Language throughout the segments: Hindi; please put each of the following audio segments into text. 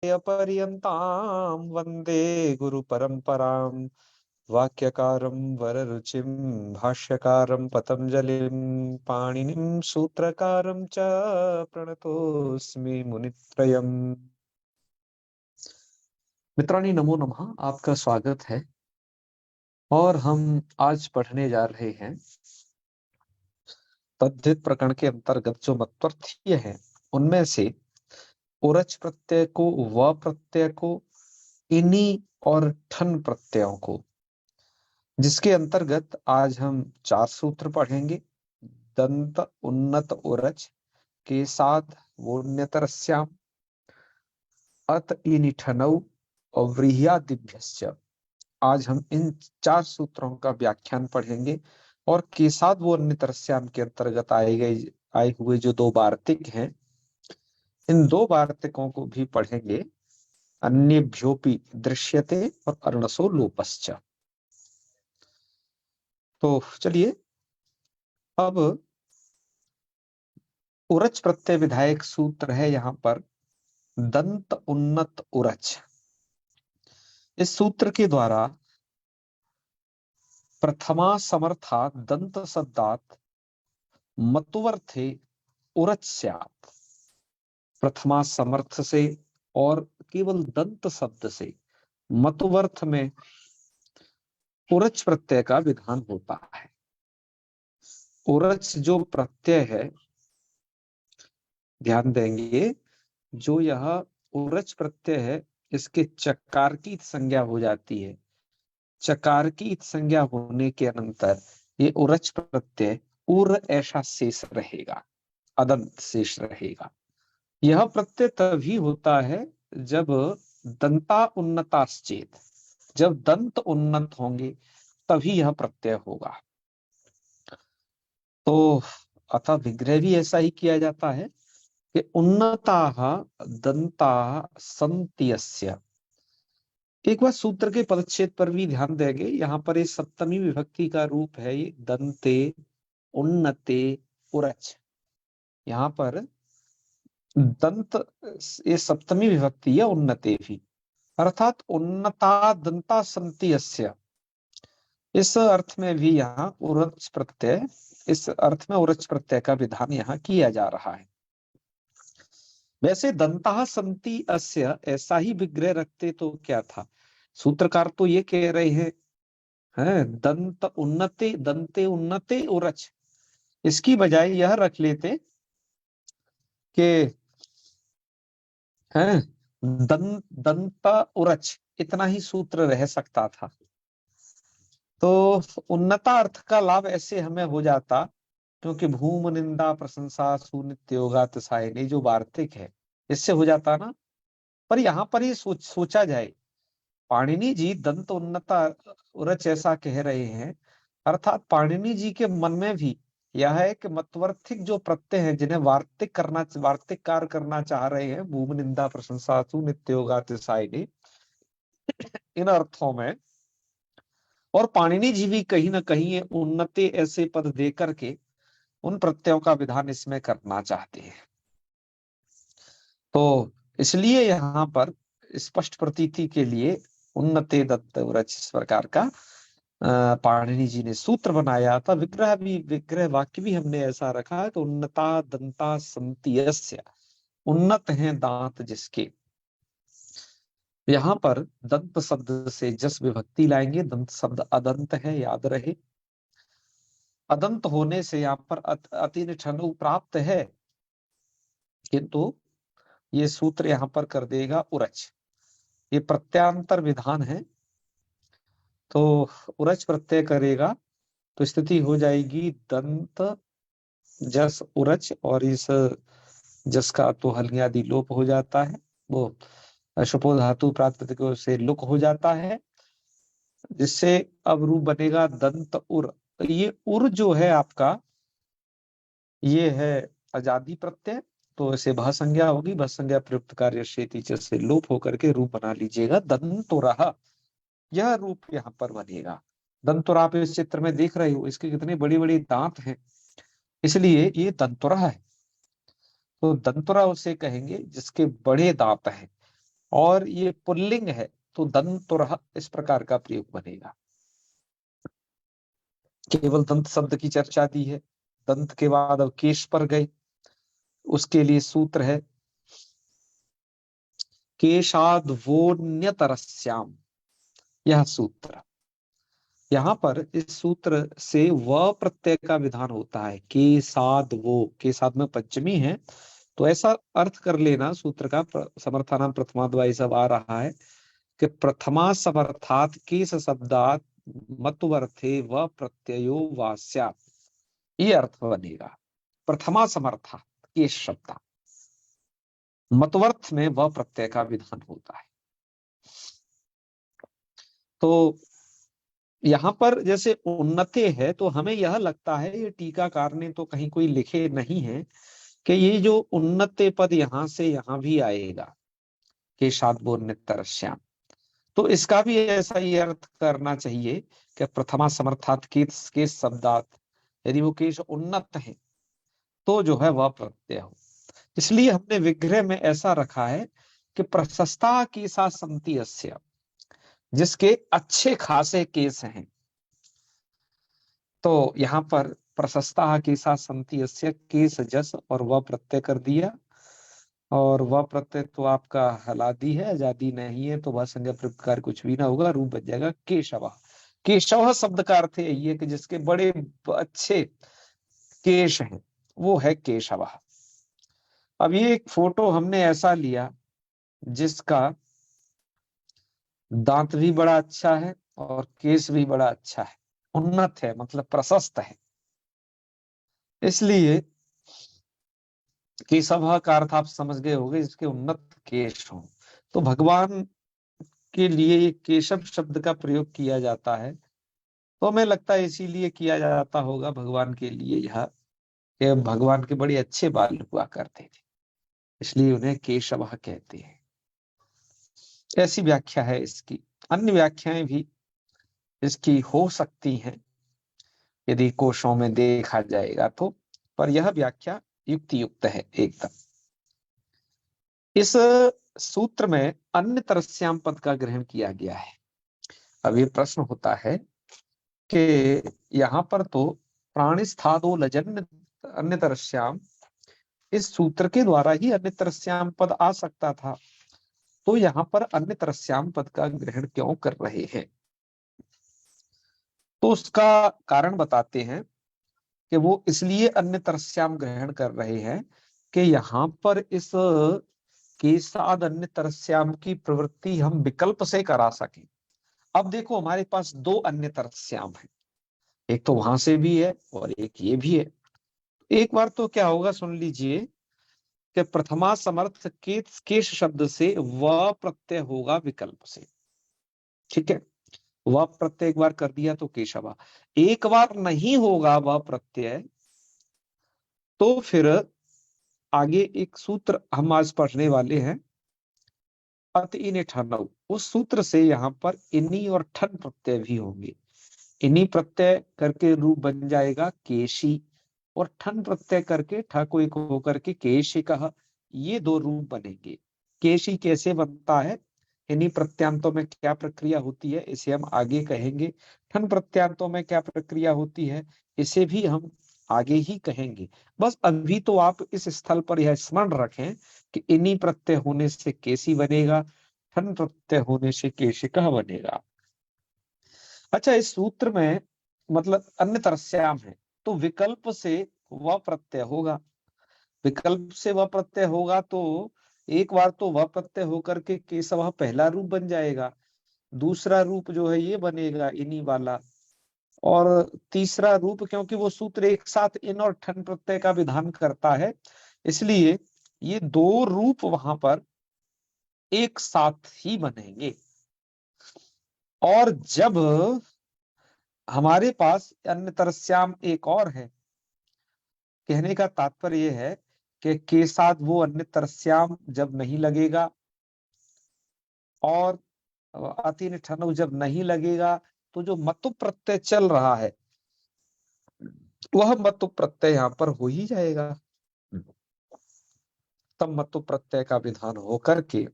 पर्यन्तां वन्दे गुरुपरम्पराम्। वाक्यकारं वररुचिं भाष्यकारं पतञ्जलिं पाणिनिं सूत्रकारं च प्रणतोऽस्मि मुनित्रयम्। मित्राणि नमो नमः, आपका स्वागत है। और हम आज पढ़ने जा रहे हैं तद्धित प्रकरण के अंतर्गत जो मतवर्थीय हैं उनमें से उरच प्रत्यय को, व प्रत्यय को, इनी और ठन प्रत्ययों को, जिसके अंतर्गत आज हम 4 सूत्र पढ़ेंगे। दंत उन्नत उरच के साथ वोन्यतरस्याम अत इनिठनौ और व्रीह्यादिभ्यश्च। आज हम इन 4 सूत्रों का व्याख्यान पढ़ेंगे और केसाद वो अन्यतरस्याम के अंतर्गत आए हुए जो 2 वार्तिक हैं, इन 2 वार्तिकों को भी पढ़ेंगे। अन्यभ्योपि दृश्यते और अर्णसो लोपश्च। तो चलिए, अब उरच प्रत्यय विधायक सूत्र है यहाँ पर दंत उन्नत उरच। इस सूत्र के द्वारा प्रथमा समर्था दंत शब्दात मतुवर्थे उरच स्यात्। प्रथमा समर्थ से और केवल दंत शब्द से मतुवर्थ में उरच प्रत्यय का विधान होता है। उरच जो प्रत्यय है, ध्यान देंगे, जो यह उरच प्रत्यय है, इसके चकार की संज्ञा हो जाती है। चकार की संज्ञा होने के अनंतर ये उरच प्रत्यय उर ऐसा शेष रहेगा, अदंत शेष रहेगा। यह प्रत्यय तभी होता है जब दंता उन्नताश्चेत, जब दंत उन्नत होंगे तभी यह प्रत्यय होगा। तो अतः विग्रह भी ऐसा ही किया जाता है कि उन्नताः दंताः सन्ति यस्य। एक बार सूत्र के पदच्छेद पर भी ध्यान देंगे। यहाँ पर ये सप्तमी विभक्ति का रूप है, ये दंते उन्नते उरच। यहाँ पर दंत, ये सप्तमी विभक्ति है, उन्नते भी, अर्थात उन्नता दंता सन्ति यस्य। इस अर्थ में भी यहाँ उरच प्रत्यय, इस अर्थ में उरच प्रत्यय का विधान यहाँ किया जा रहा है। वैसे दंता संति अस्य ऐसा ही विग्रह रखते तो क्या था। सूत्रकार तो ये कह रहे हैं दंत उन्नते, दंते उन्नते उरच। इसकी बजाय यह रख लेते कि हैं दंत उरच, इतना ही सूत्र रह सकता था। तो उन्नता अर्थ का लाभ ऐसे हमें हो जाता, क्योंकि भूम निंदा प्रशंसा सुनित्य योगा तसायनी जो वार्तिक है, इससे हो जाता ना। पर यहाँ पर ही सोचा जाए, पाणिनि जी दंत उन्नता उरच ऐसा कह रहे हैं, अर्थात पाणिनि जी के मन में भी यह है कि मतवर्थिक जो प्रत्यय हैं, जिन्हें वार्तिककार करना चाह रहे हैं, भूम निंदा प्रशंसा सुनित्य योगा तसायनी, इन अर्थों में, और पाणिनि जी भी कहीं ना कहीं ये उन्नति ऐसे पद दे करके उन प्रत्ययों का विधान इसमें करना चाहते हैं। तो इसलिए यहाँ पर स्पष्ट प्रतीति के लिए उन्नते दत्त व्रज इस प्रकार का पाणिनि जी ने सूत्र बनाया था। विग्रह वाक्य भी हमने ऐसा रखा है कि उन्नता दंता संति यस्य, उन्नत हैं दांत जिसके। यहाँ पर दंत शब्द से जस विभक्ति लाएंगे, दंत शब्द अदंत है, याद रहे। अदंत होने से यहाँ पर अतिनिठनु प्राप्त है, किंतु ये सूत्र यहाँ पर कर देगा उरच। ये प्रत्यांतर विधान है, तो उरच प्रत्यय करेगा तो स्थिति हो जाएगी दंत जस उरच, और इस जस का तो हल्नी आदि लोप हो जाता है, वो शुपो धातु प्रातिपदिकों से लुक हो जाता है, जिससे अब रूप बनेगा दंत उर। ये उर जो है आपका, ये है आजादी प्रत्यय, तो इसे भा संज्ञा होगी, भा संज्ञा प्रयुक्त कार्य शेति से लोप होकर के रूप बना लीजिएगा दंतुरः। यह रूप यहाँ पर बनेगा। दंतुर आप इस चित्र में देख रहे हो, इसके कितने बड़ी बड़ी दांत हैं, इसलिए ये दंतुरा है। तो दंतुरा उसे कहेंगे जिसके बड़े दांत हैं। और ये पुल्लिंग है तो दंतुरः इस प्रकार का प्रयोग बनेगा। केवल दंत शब्द की चर्चा दी है, दंत के बाद अब केश पर गए, उसके लिए सूत्र है केशाद्वोन्यतरस्याम, यह सूत्र। यहाँ पर इस सूत्र से व प्रत्यय का विधान होता है, के साध वो, के साध में पंचमी है, तो ऐसा अर्थ कर लेना सूत्र का, समर्थानाम प्रथमाद्वा सब आ रहा है कि प्रथमा समर्थात केस शब्दात मतवर्थे व प्रत्ययो वास्या, ये अर्थ बनेगा। प्रथमा समर्थात केस शब्द, मतवर्थ में व प्रत्यय का विधान होता है। तो यहाँ पर जैसे उन्नते है तो हमें यह लगता है, ये टीकाकार ने तो कहीं कोई लिखे नहीं है कि ये जो उन्नते पद यहाँ से यहाँ भी आएगा कि शादबोन्नतरश्याम, तो इसका भी ऐसा ही अर्थ करना चाहिए कि प्रथमा समर्थात के शब्दात, यदि वो केश उन्नत है तो जो है वह प्रत्यय हो। इसलिए हमने विग्रह में ऐसा रखा है कि प्रशस्ता केसा संति अस्य, जिसके अच्छे खासे केस हैं। तो यहाँ पर प्रशस्ता केसा संति अस्य, केस जस और वह प्रत्यय कर दिया, और वह प्रत्यय तो आपका हलादी है, आजादी नहीं है, तो वह संज्ञा प्रकार कुछ भी ना होगा, रूप बन जाएगा केशव। केशव शब्द का अर्थ यही है कि जिसके बड़े अच्छे केश हैं, वो है केशव। अब ये एक फोटो हमने ऐसा लिया जिसका दांत भी बड़ा अच्छा है और केस भी बड़ा अच्छा है, उन्नत है, मतलब प्रशस्त है, इसलिए केशव का अर्थ आप समझ गए होंगे, इसके उन्नत केश हो। तो भगवान के लिए ये केशव शब्द का प्रयोग किया जाता है, तो हमें लगता है इसीलिए किया जाता होगा भगवान के लिए यह, कि भगवान के बड़े अच्छे बाल हुआ करते थे, इसलिए उन्हें केशव कहते हैं। ऐसी व्याख्या है इसकी। अन्य व्याख्याएं भी इसकी हो सकती हैं यदि कोशों में देखा जाएगा तो, पर यह व्याख्या युक्ति युक्त है एकदम। इस सूत्र में अन्य तरस्याम पद का ग्रहण किया गया है। अब ये प्रश्न होता है कि यहाँ पर तो प्राणिस्थादो लजन्य अन्य तरस्याम, इस सूत्र के द्वारा ही अन्य तरस्याम पद आ सकता था, तो यहाँ पर अन्य तरस्याम पद का ग्रहण क्यों कर रहे हैं? तो उसका कारण बताते हैं कि वो इसलिए अन्य तरस्याम ग्रहण कर रहे हैं कि यहाँ पर इस के साथ अन्य तरस्याम की प्रवृत्ति हम विकल्प से करा सकें। अब देखो हमारे पास दो अन्य तरस्याम है, एक तो वहां से भी है और एक ये भी है। एक बार तो क्या होगा सुन लीजिए कि प्रथमा समर्थ केश शब्द से व प्रत्यय होगा विकल्प से, ठीक है, वह प्रत्यय एक बार कर दिया तो केशवा। एक बार नहीं होगा वह प्रत्यय, तो फिर आगे एक सूत्र हम आज पढ़ने वाले हैं, अत इन ठनऊ, उस सूत्र से यहाँ पर इन्हीं और ठन प्रत्यय भी होंगे। इन्हीं प्रत्यय करके रूप बन जाएगा केशी, और ठन प्रत्यय करके ठ को एक होकर के केशिकः, ये दो रूप बनेंगे। केशी कैसे बनता है, इन्हीं प्रत्यांतों में क्या प्रक्रिया होती है, इसे हम आगे कहेंगे। ठन प्रत्यांतों में क्या प्रक्रिया होती है, इसे भी हम आगे ही कहेंगे। बस अभी तो आप इस स्थल पर यह स्मरण रखें कि इन्हीं प्रत्यय होने से केसी बनेगा, ठन प्रत्यय होने से केशिकः बनेगा। अच्छा, इस सूत्र में मतलब अन्य तरस्याम है, तो विकल्प से वह प्रत्यय होगा, विकल्प से वह प्रत्यय होगा तो एक बार तो वह प्रत्यय होकर के केशव पहला रूप बन जाएगा, दूसरा रूप जो है ये बनेगा इन्हीं वाला, और तीसरा रूप, क्योंकि वो सूत्र एक साथ इन और ठन प्रत्यय का विधान करता है, इसलिए ये दो रूप वहां पर एक साथ ही बनेंगे। और जब हमारे पास अन्य तरस्याम एक और है, कहने का तात्पर्य यह है कि के साथ वो अन्य तरस्याम जब नहीं लगेगा और अति ठनु जब नहीं लगेगा, तो जो मतु प्रत्यय चल रहा है वह मतु प्रत्यय यहाँ पर हो ही जाएगा। तब मतु प्रत्यय का विधान होकर के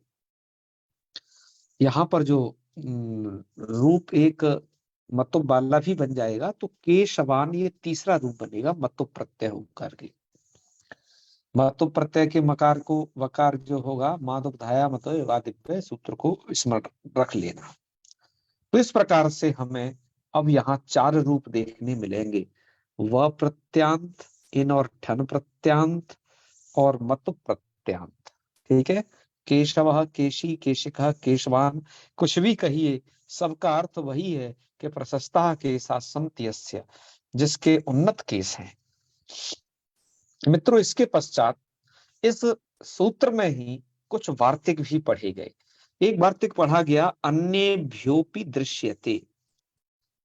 यहाँ पर जो रूप एक मतुप वाला भी बन जाएगा, तो केशवान ये तीसरा रूप बनेगा मतुप प्रत्यय होकर के। मतुप प्रत्यय के मकार को वकार जो होगा माधुप धाया मत वादिव्य सूत्र को स्मरण रख लेना। तो इस प्रकार से हमें अब यहाँ चार रूप देखने मिलेंगे, व प्रत्यांत, इन और ठन प्रत्यांत और मतुप प्रत्यांत। ठीक है, केशव, केशी, केशिका, केशवान, कुछ भी कहिए, सबका अर्थ वही है कि प्रशस्ता केसा संति यस्य, जिसके उन्नत केस हैं। मित्रों, इसके पश्चात इस सूत्र में ही कुछ वार्तिक भी पढ़े गए। एक वार्तिक पढ़ा गया, अन्येभ्योपि दृश्यते।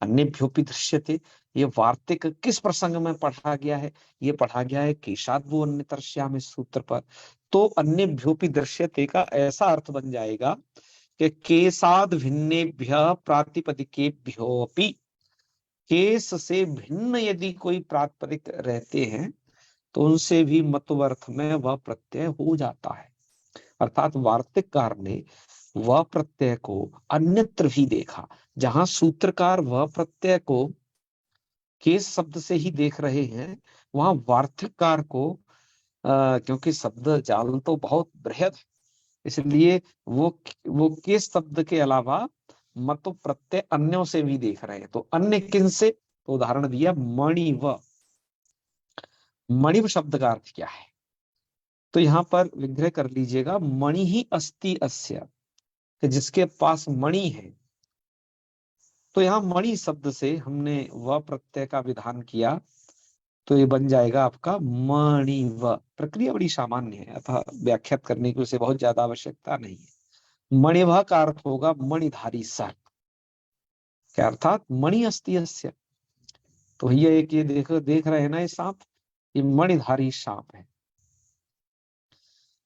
अन्येभ्योपि दृश्यते, ये वार्तिक किस प्रसंग में पढ़ा गया है? ये पढ़ा गया है केशाद्वो अन्यतरस्याम इस सूत्र पर। तो अन्येभ्योपि दृश्यते का ऐसा अर्थ बन जाएगा कि केसाद भिन्नेभ्य प्रातिपदिकेभ्योपि, केस से भिन्न यदि कोई प्रातिपदिक रहते हैं तो उनसे भी मतवर्थ में वह प्रत्यय हो जाता है। अर्थात वार्तिककार ने वह प्रत्यय को अन्यत्र भी देखा, जहां सूत्रकार वह प्रत्यय को केस शब्द से ही देख रहे हैं, वहां वार्तिककार को क्योंकि शब्द जाल तो बहुत बृहद है, इसलिए वो केस शब्द के अलावा मत प्रत्यय अन्यों से भी देख रहे हैं। तो अन्य किन से? तो उदाहरण दिया मणिव। मणिव शब्द का अर्थ क्या है? तो यहाँ पर विग्रह कर लीजिएगा, मणि ही अस्ति अस्य, कि जिसके पास मणि है। तो यहाँ मणि शब्द से हमने वह प्रत्यय का विधान किया, तो ये बन जाएगा आपका मणिव। प्रक्रिया बड़ी सामान्य है, अतः व्याख्यात करने की उसे बहुत ज्यादा आवश्यकता नहीं है। मणिव का अर्थ होगा मणिधारी सर्प, क्या अर्थात मणि अस्ति अस्य। तो ये एक, ये देख रहे हैं ना, ये सांप, ये मणिधारी सांप है।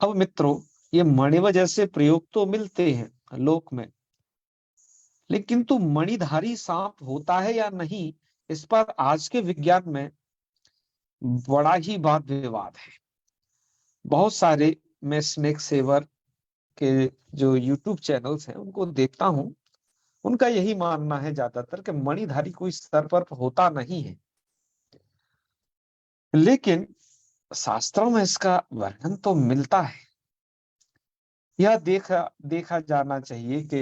अब मित्रों, ये मणिव जैसे प्रयोग तो मिलते हैं लोक में, लेकिन तो मणिधारी सांप होता है या नहीं, इस पर आज के विज्ञान में बड़ा ही वाद विवाद है। बहुत सारे, मैं स्नेक सेवर के जो यूट्यूब चैनल्स हैं उनको देखता हूं, उनका यही मानना है ज्यादातर कि मणिधारी कोई सर्प होता नहीं है। लेकिन शास्त्रों में इसका वर्णन तो मिलता है। यह देखा देखा जाना चाहिए कि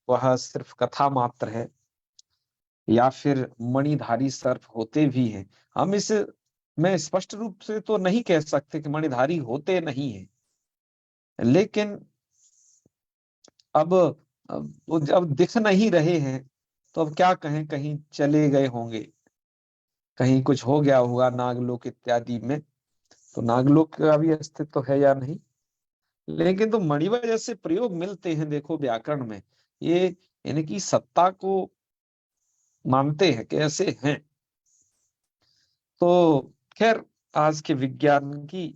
वह सिर्फ कथा मात्र है या फिर मणिधारी सर्प होते भी हैं। हम इस मैं स्पष्ट रूप से तो नहीं कह सकते कि मणिधारी होते नहीं है, लेकिन वो जब दिख नहीं रहे हैं तो अब क्या कहें, कहीं चले गए होंगे, कहीं कुछ हो गया होगा नागलोक इत्यादि में, तो नागलोक का भी अस्तित्व है या नहीं। लेकिन तो मणिवा जैसे प्रयोग मिलते हैं, देखो व्याकरण में, ये इनकी सत्ता को मानते हैं कि ऐसे हैं। तो खैर, आज के विज्ञान की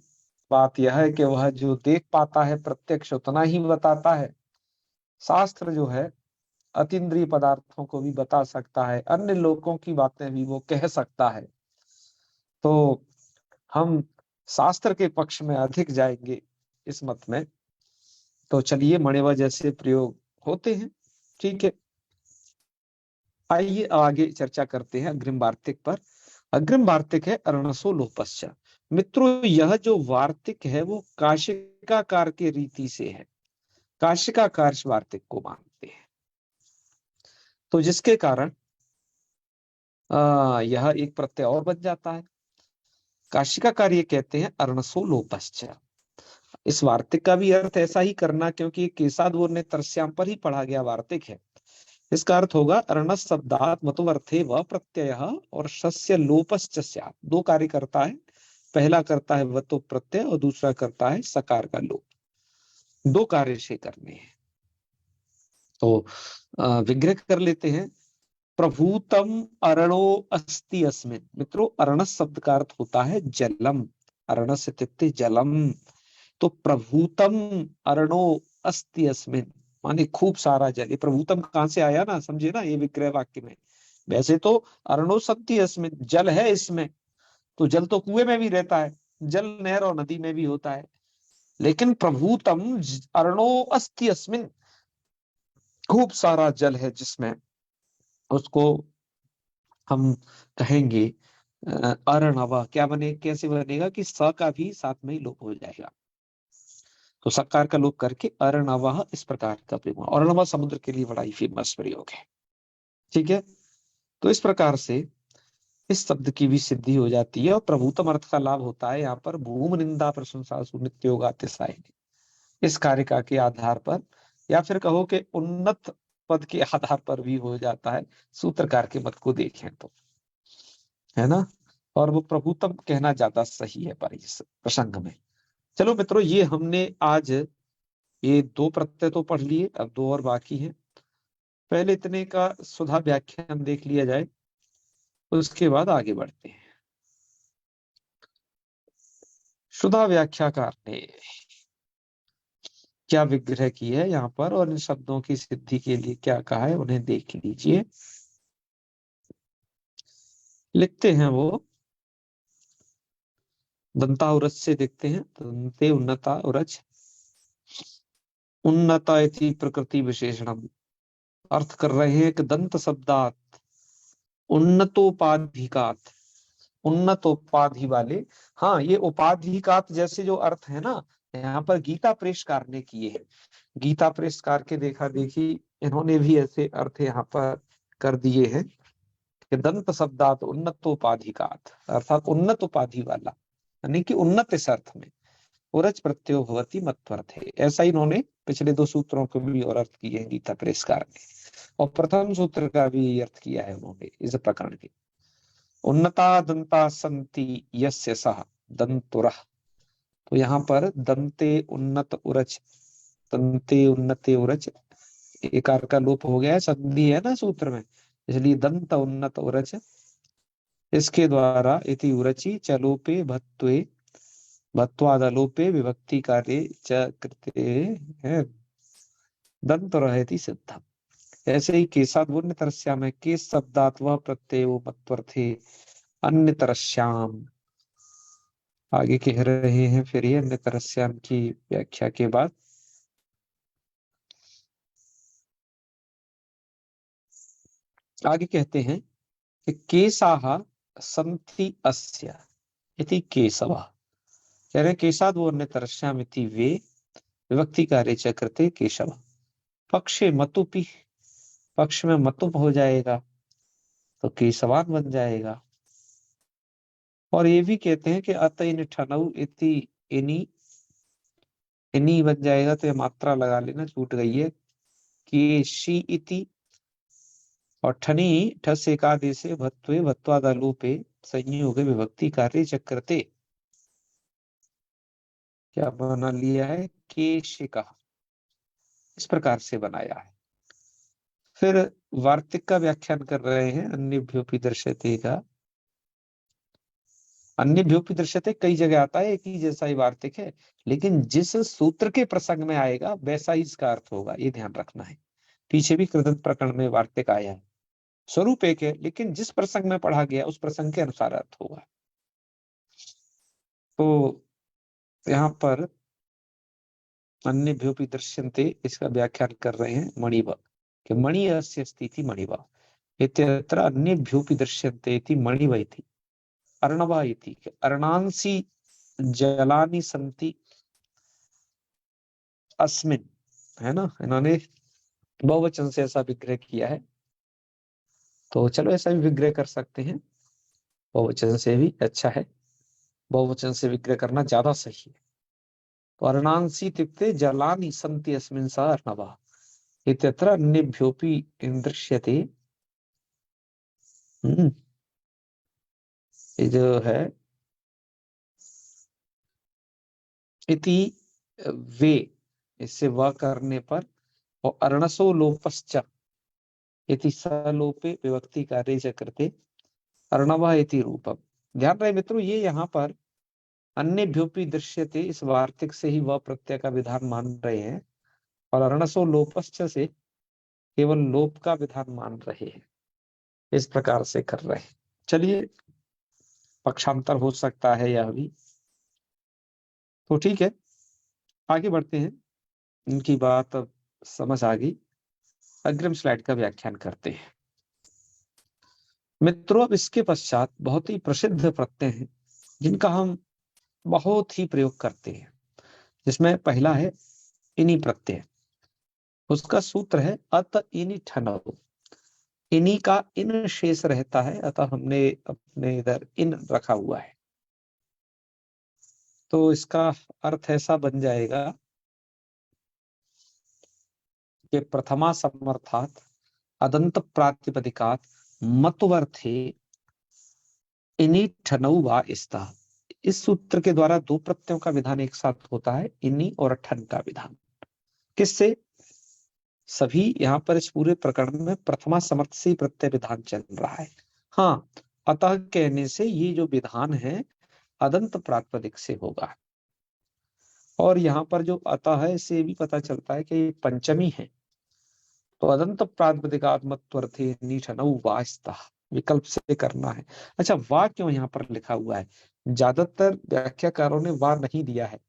बात यह है कि वह जो देख पाता है प्रत्यक्ष उतना ही बताता है। शास्त्र जो है अतीन्द्रिय पदार्थों को भी बता सकता है, अन्य लोगों की बातें भी वो कह सकता है। तो हम शास्त्र के पक्ष में अधिक जाएंगे इस मत में। तो चलिए, मणिवा जैसे प्रयोग होते हैं, ठीक है। आइए आगे चर्चा करते हैं अग्रिम वार्तिक पर। अग्रिम वार्तिक है अर्णसो लोपश्च। मित्रों, यह जो वार्तिक है वो काशिकाकार के रीति से है, काशिकाकार वार्तिक को मानते हैं। तो जिसके कारण यह एक प्रत्यय और बन जाता है। काशिकाकार ये कहते हैं अर्णसो लोपश्च। इस वार्तिक का भी अर्थ ऐसा ही करना, क्योंकि केसाद्वो ने तरस्याम पर ही पढ़ा गया वार्तिक है। इसका अर्थ होगा अर्णस शब्दात मतुवर्थे व प्रत्यय और शस्य लोपश्च स्यात्। दो कार्य करता है, पहला करता है वतो प्रत्यय और दूसरा करता है सकार का लोप। दो कार्य से करने हैं। तो विग्रह कर लेते हैं, प्रभूतम अरणो अस्ति अस्मिन्। मित्रों, अरणस शब्द का अर्थ होता है जलम, अरणस इत्युक्ते जलम। तो प्रभूतम अरणो अस्ति अस्मिन् माने खूब सारा जल। ये प्रभूतम कहां से आया ना, समझे ना, ये विग्रह वाक्य में। वैसे तो अरणो सत्ति अस्मिन्, जल है इसमें, तो जल तो कुएं में भी रहता है, जल नहर और नदी में भी होता है। लेकिन प्रभूतम अरणो अस्ति अस्मिन्, खूब सारा जल है जिसमें, उसको हम कहेंगे अरणवा। क्या बने, कैसे बनेगा कि स का भी साथ में ही लोप हो जाएगा, तो सकार का लोप करके अरणवा इस प्रकार का प्रयोग हुआ। अरणवा समुद्र के लिए बड़ा ही फेमस प्रयोग है। ठीक है, तो इस प्रकार से इस शब्द की भी सिद्धि हो जाती है और प्रभुतम अर्थ का लाभ होता है यहाँ पर। भूम निंदा प्रशंसा सुनित्य योगातिशायिनी, इस कारिका के आधार पर, या फिर कहो कि उन्नत पद के आधार पर भी हो जाता है, सूत्रकार के मत को देखें तो, है ना। और वो प्रभुतम कहना ज्यादा सही है पर इस प्रसंग में। चलो मित्रों, ये हमने आज ये दो प्रत्यय तो पढ़ लिए, अब दो और बाकी हैं। पहले इतने का सुधा व्याख्यान देख लिया जाए, उसके बाद आगे बढ़ते हैं। सुधा व्याख्याकार ने क्या विग्रह की है यहाँ पर और इन शब्दों की सिद्धि के लिए क्या कहा है, उन्हें देख लीजिए। लिखते हैं वो, दंता उरज से देखते हैं। दंते उन्नता उरज, उन्नता इति प्रकृति विशेषणम, अर्थ कर रहे हैं कि दंत शब्दात उन्नतोपाधिकात, उन्नत उपाधि वाले। हाँ, ये उपाधिकात जैसे जो अर्थ है ना, यहाँ पर गीता प्रेसकार ने किए हैं। गीता प्रेसकार के देखा देखी इन्होंने भी ऐसे अर्थ यहाँ पर कर दिए हैं कि दंत शब्दात उन्नतोपाधिकात, अर्थात उन्नत उपाधि वाला, यानी कि उन्नत इस अर्थ में। उरज प्रत्ययो भवति मत्वर्थे, ऐसा इन्होंने पिछले दो सूत्रों को भी और अर्थ किए हैं गीता प्रेसकार ने, और प्रथम सूत्र का भी अर्थ किया है उन्होंने इस प्रकरण के। उन्नता दंता संति यस्य सह दंतुरः, तो यहाँ पर दंते उन्नत उरच, दंते उन्नते उरच, एकार का लोप हो गया है, संधि है ना सूत्र में, इसलिए दंत उन्नत उरच, इसके द्वारा इति उरचि चलोपे भत्वे भत्वादलोपे विभक्ति कार्य च कृते है दंत रहती सिद्धम। ऐसे ही केसाद वन्य तरस्याम है, केस शब्दात वह प्रत्यय मत्वर्थे अन्य तरस्याम। आगे कह रहे हैं फिर ये अन्य तरस्याम की व्याख्या के बाद, आगे कहते हैं कि केसाह संति अस्य इति केशव, कह रहे केसाद वो अन्य तरस्याम इति वे विभक्ति कार्य च कृते केशव। पक्षे मतुपि, पक्ष में मतुप हो जाएगा तो केशवान बन जाएगा। और ये भी कहते हैं कि अत इन ठनऊ इति इनी, इनी बन जाएगा, तो ये मात्रा लगा लेना, छूट गई है। केशी इति, और ठनी ठस एकादेशे भत्वे भत्वादालोपे संयोगे विभक्ति कार्य चक्रते, क्या बना लिया है, केशिका, इस प्रकार से बनाया है। फिर वार्तिक का व्याख्यान कर रहे हैं, अन्यभ्योपि दृश्यते का। अन्यभ्योपि दृश्यते कई जगह आता है, एक ही जैसा ही वार्तिक है, लेकिन जिस सूत्र के प्रसंग में आएगा वैसा ही इसका अर्थ होगा, ये ध्यान रखना है। पीछे भी कृदंत प्रकरण में वार्तिक आया है, स्वरूप एक है, लेकिन जिस प्रसंग में पढ़ा गया उस प्रसंग के अनुसार अर्थ होगा। तो यहाँ पर अन्यभ्योपि दृश्यन्ते, इसका व्याख्यान कर रहे हैं मणिव, कि मणि अस्य स्थिति मणिव इत्यत्र अन्यभ्योपि दृश्यन्ते इति मणिव इति अर्णवा इति, अर्णांसि जलानि सन्ति अस्मिन्, है ना। इन्होंने बहुवचन से ऐसा विग्रह किया है, तो चलो ऐसा भी विग्रह कर सकते हैं, बहुवचन से भी अच्छा है, बहुवचन से विग्रह करना ज्यादा सही है। तो अर्णांसि इत्युक्ते जलानि सन्ति अस्मिन् स अर्णवः इत्यत्र अन्यभ्योपि दृश्यते। ये जो है इति वे, इससे व करने पर, और अर्णसो लोपश्च इति सलोपे विभक्ति कार्य च कृते अर्णव इति रूपम। ध्यान रहे मित्रों, ये यहाँ पर अन्यभ्योपि दृश्यते इस वार्तिक से ही वह प्रत्यय का विधान मान रहे हैं, और अर्णसो लोपश्च से केवल लोप का विधान मान रहे हैं, इस प्रकार से कर रहे हैं। चलिए, पक्षांतर हो सकता है यह भी, तो ठीक है, आगे बढ़ते हैं। इनकी बात अब समझ आ गई। अग्रिम स्लाइड का व्याख्यान करते हैं। मित्रों, अब इसके पश्चात बहुत ही प्रसिद्ध प्रत्यय हैं जिनका हम बहुत ही प्रयोग करते हैं, जिसमें पहला है इनी प्रत्यय। उसका सूत्र है अत इनि ठनौ। इनी का इन शेष रहता है, अतः हमने अपने इधर इन रखा हुआ है। तो इसका अर्थ ऐसा बन जाएगा कि प्रथमा समर्थात अदंत प्रातिपदिकात मतवर्थे इनी ठनौ वा इस्ता। इस सूत्र के द्वारा दो प्रत्ययों का विधान एक साथ होता है, इनी और ठन का विधान। किससे? सभी यहाँ पर इस पूरे प्रकरण में प्रथमा समर्थ से ही प्रत्यय विधान चल रहा है। हाँ, अतः कहने से ये जो विधान है अदंत प्रातिपदिक से होगा। और यहाँ पर जो अतः है इससे भी पता चलता है कि ये पंचमी है। तो अदंत प्रातिपदिकात्मत्वर्थे निठनौ वास्ता विकल्प से करना है। अच्छा, वा क्यों यहाँ पर लिखा हुआ है? ज्यादातर व्याख्याकारों ने वा नहीं दिया है,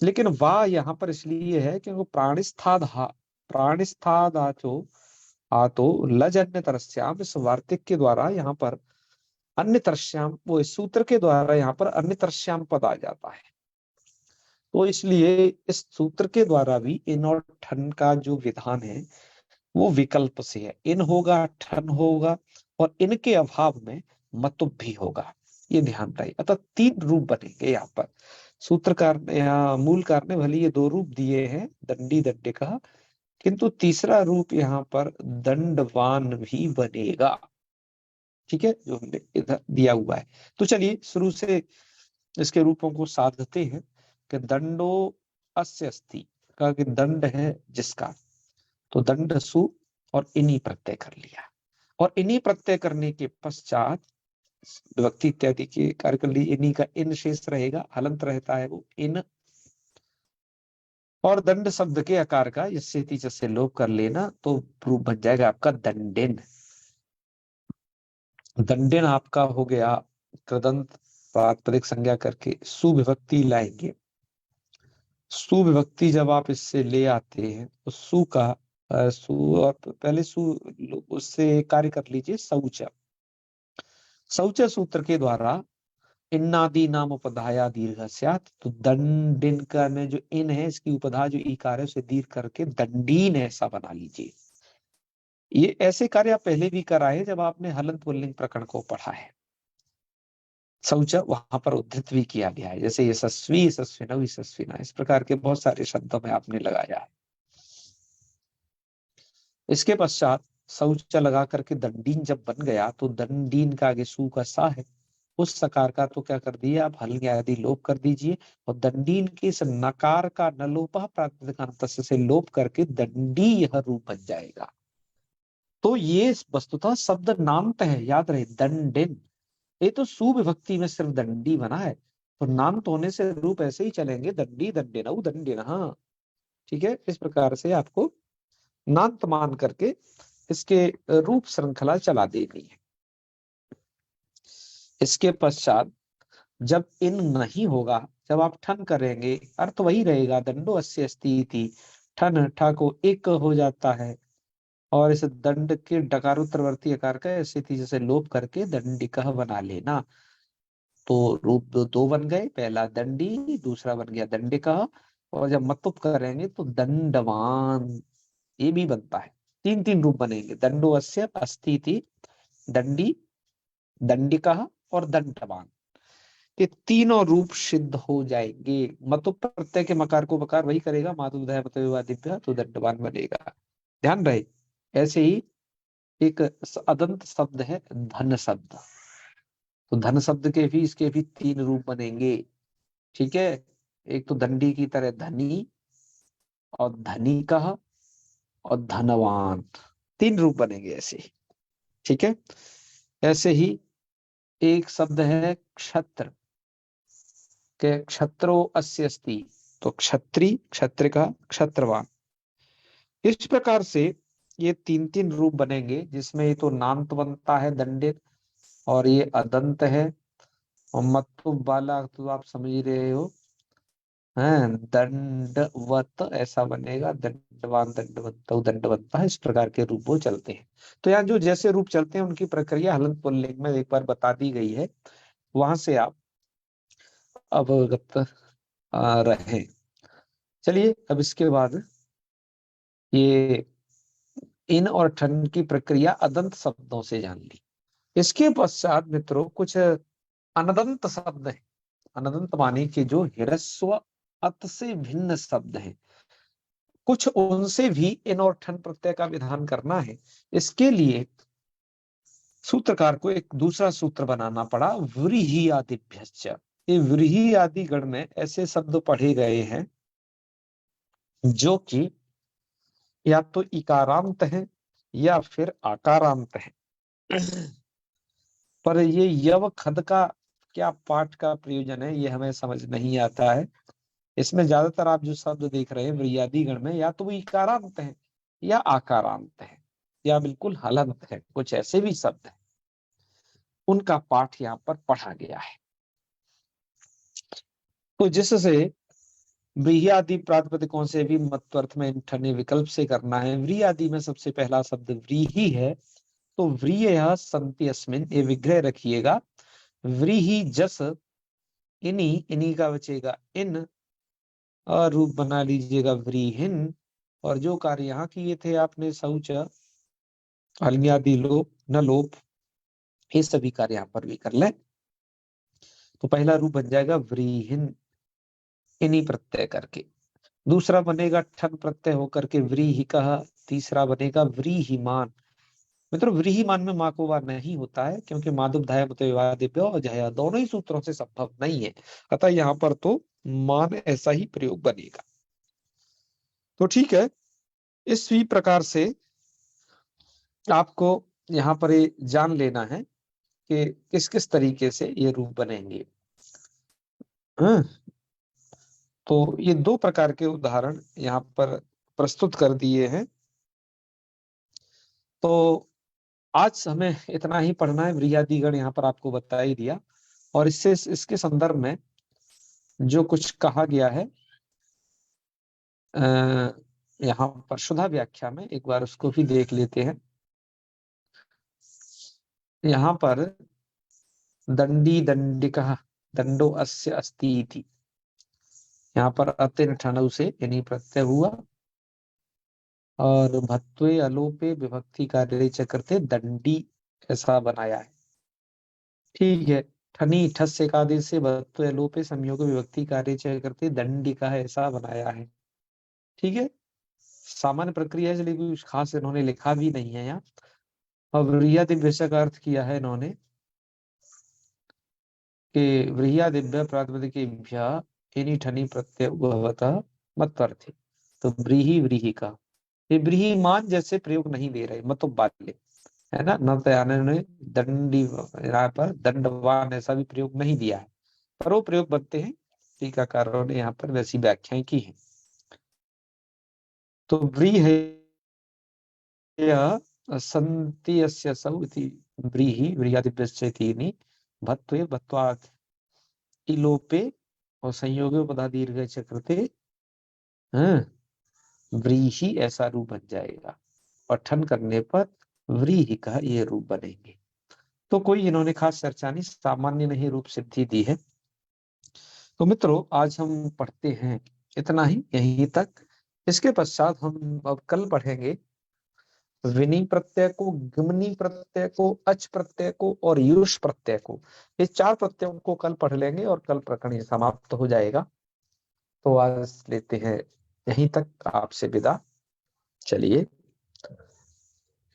लेकिन वा यहाँ पर इसलिए है क्योंकि प्राणिस्थादाचो आतो लज अन्य तरस्याम, इस वार्तिक के द्वारा यहाँ पर अन्य तरस्याम, वो इस सूत्र के द्वारा यहाँ पर अन्य तरस्याम पद आ जाता है। तो इसलिए इस सूत्र के द्वारा भी इन और ठन का जो विधान है वो विकल्प से है। इन होगा, ठन होगा, और इनके अभाव में मतुब भी होगा। ये ध्यान रहे। अतः तीन रूप बनेंगे यहाँ पर। सूत्रकार ने, यहाँ मूलकार ने भले ये दो रूप दिए हैं, दंडी दंडिका, किंतु तीसरा रूप यहाँ पर दंडवान भी बनेगा। ठीक है, जो हमने इधर दिया हुआ है। तो चलिए शुरू से इसके रूपों को साधते हैं कि दंडो अस्य अस्ति का, कि दंड है जिसका, तो दंड सु और इन्हीं प्रत्यय कर लिया। और इन्हीं प्रत्यय करने के पश्चात विभक्ति इत्यादि के कार्य कर लिए। इन्हीं का इन शेष रहेगा, हलंत रहता है वो इन। और दंड शब्द के आकार का यस्येति से लोप कर लेना, तो रूप बन जाएगा आपका दंडिन। दंडिन आपका हो गया कृदंत प्रातिपदिक संज्ञा करके सुविभक्ति लाएंगे। सुविभक्ति जब आप इससे ले आते हैं तो सु का सु, और पहले सु उससे कार्य कर लीजिए शौच। शौच सूत्र के द्वारा इन्नादि नाम उपधाया दीर्घ स्यात्, तो दंडिन का में जो इन है इसकी उपधा जो इकार है उसे दीर्घ करके दंडीन ऐसा बना लीजिए। ये ऐसे कार्य आप पहले भी कराए जब आपने हलंत पुल्लिंग प्रकरण को पढ़ा है। शौच वहां पर उद्धृत भी किया गया है, जैसे यशस्वी, यशस्विनौ, यशस्विना, इस प्रकार के बहुत सारे शब्दों में आपने लगाया है। इसके पश्चात शौच लगा करके दंडीन जब बन गया तो दंडीन का आगे सु का सा है, उस सकार का तो क्या कर दिया आप हल आदि लोप कर दीजिए, और दंडीन के इस नकार का न लोप प्रातिपदिकांत से लोप करके दंडी यह रूप बन जाएगा। तो ये वस्तुतः शब्द नामत है, याद रहे दंडिन। ये तो सुविभक्ति में सिर्फ दंडी बना है, तो नाम तो होने से रूप ऐसे ही चलेंगे, दंडी दंडिनौ दंडिन। हाँ ठीक है, इस प्रकार से आपको नांत मान करके इसके रूप श्रृंखला चला देनी है। इसके पश्चात जब इन नहीं होगा, जब आप ठन करेंगे, अर्थ वही रहेगा, दंडो अस्य अस्ति इति। ठन ठा को एक हो जाता है, और इस दंड के डकारोत्तरवर्ती आकार का स्थिति जैसे लोप करके दंडिकः बना लेना। तो रूप दो बन गए, पहला दंडी, दूसरा बन गया दंडिकः। और जब मतुप करेंगे तो दंडवान ये भी बनता है। तीन तीन रूप बनेंगे, दंडो अस्य अस्ति इति, दंडी, दंडिकः और दंडवान। ये तीनों रूप सिद्ध हो जाएंगे। मतु प्रत्यय के मकार को बकार वही करेगा, मातुधाय मतदिव्य, तो दंडवान बनेगा। ध्यान रहे। ऐसे ही एक अदंत शब्द है धन शब्द, तो धन शब्द के भी इसके भी तीन रूप बनेंगे। ठीक है, एक तो दंडी की तरह धनी, और धनी का, और धनवान, तीन रूप बनेंगे ऐसे ही। ठीक है, ऐसे ही एक शब्द है क्षत्र के, क्षत्रो अस्य अस्ति, तो क्षत्री, क्षत्र का, क्षत्रवान। इस प्रकार से ये तीन तीन रूप बनेंगे, जिसमें ये तो नांत बनता है दंडित, और ये अदंत है, और मतुब वाला तो आप समझ रहे हो, है दंडवत ऐसा बनेगा, दंडवान दंडवत दंडवत्ता, इस प्रकार के रूप वो चलते हैं। तो यहाँ जो जैसे रूप चलते हैं उनकी प्रक्रिया हलंत पुल्लिंग में एक बार बता दी गई है, वहां से आप अवगत रहे। चलिए अब इसके बाद ये इन और ठन की प्रक्रिया अदंत शब्दों से जान ली। इसके पश्चात मित्रों कुछ अनदंत शब्द हैं। अनदंत माने कि जो ह्रस्व अत से भिन्न शब्द हैं, कुछ उनसे भी इन और ठन प्रत्यय का विधान करना है। इसके लिए सूत्रकार को एक दूसरा सूत्र बनाना पड़ा, व्रीहि आदिभ्यश्च। ये व्रीहि आदि गण में ऐसे शब्द पढ़े गए हैं जो कि या तो इकारांत है या फिर आकारांत है। पर ये यव खद का क्या पाठ का प्रयोजन है ये हमें समझ नहीं आता है। इसमें ज्यादातर आप जो शब्द देख रहे हैं व्रियादि गण में, या तो वो इकारांत है या आकारांत है या बिल्कुल हलंत है, कुछ ऐसे भी शब्द हैं उनका पाठ यहाँ पर पढ़ा गया है। तो जिससे व्रीहि प्रातिपदिकों से भी मत्वर्थ में ठने विकल्प से करना है। व्रीहि में सबसे पहला शब्द व्रीहि है, तो व्रीयः सन्ति अस्मिन्, ये विग्रह रखिएगा। व्रीहि जस इनी, इनी का बचेगा इन, और रूप बना लीजिएगा व्रीहिन। और जो कार्य यहाँ किए थे आपने शौच हल्म्यादि लोप न लोप, ये सभी कार्य यहाँ पर भी कर लें। तो पहला रूप बन जाएगा व्रीहिन इनी प्रत्यय करके। दूसरा बनेगा ठन प्रत्यय होकर के व्रीहिकः। तीसरा बनेगा व्रीहिमान। मित्रों व्रीहिमान में माँ को वार नहीं होता है, क्योंकि मादुब्धाय मत विवादिभ्यो और जया दोनों ही सूत्रों से संभव नहीं है, अतः यहाँ पर तो मान ऐसा ही प्रयोग बनेगा। तो ठीक है, इसी प्रकार से आपको यहाँ पर ये जान लेना है कि किस किस तरीके से ये रूप बनेंगे। हाँ? तो ये दो प्रकार के उदाहरण यहाँ पर प्रस्तुत कर दिए हैं। तो आज हमें इतना ही पढ़ना है। व्रीहादिगण यहाँ पर आपको बता ही दिया, और इससे इसके संदर्भ में जो कुछ कहा गया है यहाँ पर शुद्धा व्याख्या में, एक बार उसको भी देख लेते हैं। यहाँ पर दंडी दंडिकः दंडो अस्य अस्ति इति, यहाँ पर अतिन ठनऊ से यानी प्रत्यय हुआ, और भत्वे अलोपे विभक्ति कार्य चक्रते दंडी ऐसा बनाया है। ठीक है, ठनी ठस से एकादेश से भत्वे अलोपे संयोग विभक्ति कार्य चक्रते दंडिका है ऐसा बनाया है। ठीक है, सामान्य प्रक्रिया है, इसलिए कुछ खास इन्होंने लिखा भी नहीं है यहाँ। और व्रीहादिभ्य का अर्थ किया है इन्होंने कि व्रीहादिभ्य प्रातिपदिकेभ्यः इनि ठनी प्रत्यय भवतः मत्वर्थे। तो व्रीहि व्रीहि का ये व्रीहिमान जैसे प्रयोग नहीं दे रहे, मतलब बाल्य है ना, नवतयाने ने दंडी यहाँ पर दंडवान ऐसा भी प्रयोग नहीं दिया है, पर वो प्रयोग बनते हैं। टीकाकारों ने यहाँ पर वैसी व्याख्याएं की है। तो व्रीहि सन्ति अस्य सौ इति व्रीहि व्रीहादिभ्यश्चेतीनि भत्वे भत्वात् इलोपे और संयोगे पदा दीर्घ चक्रते व्रीहि ऐसा रूप बन जाएगा, और ठन करने पर व्रीहि का ये रूप बनेंगे। तो कोई इन्होंने खास चर्चा नहीं, सामान्य नहीं रूप सिद्धि दी है। तो मित्रों आज हम पढ़ते हैं इतना ही, यहीं तक। इसके पश्चात हम अब कल पढ़ेंगे विनी प्रत्यय को, गमनी प्रत्यय को, अच प्रत्यय को और युष प्रत्यय को। ये चार प्रत्ययों को कल पढ़ लेंगे और कल प्रकरण समाप्त हो जाएगा। तो आज लेते हैं यहीं तक आपसे विदा। चलिए,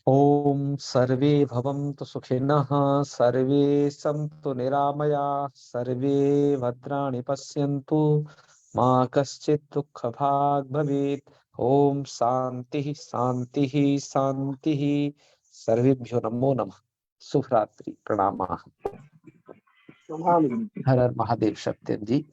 ओम सर्वे भवन्तु सुखिनः, सर्वे सन्तु निरामयाः, सर्वे भद्राणि पश्यन्तु, मा कश्चित् दुःखभाग् भवेत्। ओम शांति शांति शांति। सर्वेभ्यो नमो नमः। शुभ रात्रि, प्रणामाः। हर हर महादेव। सत्यम जी।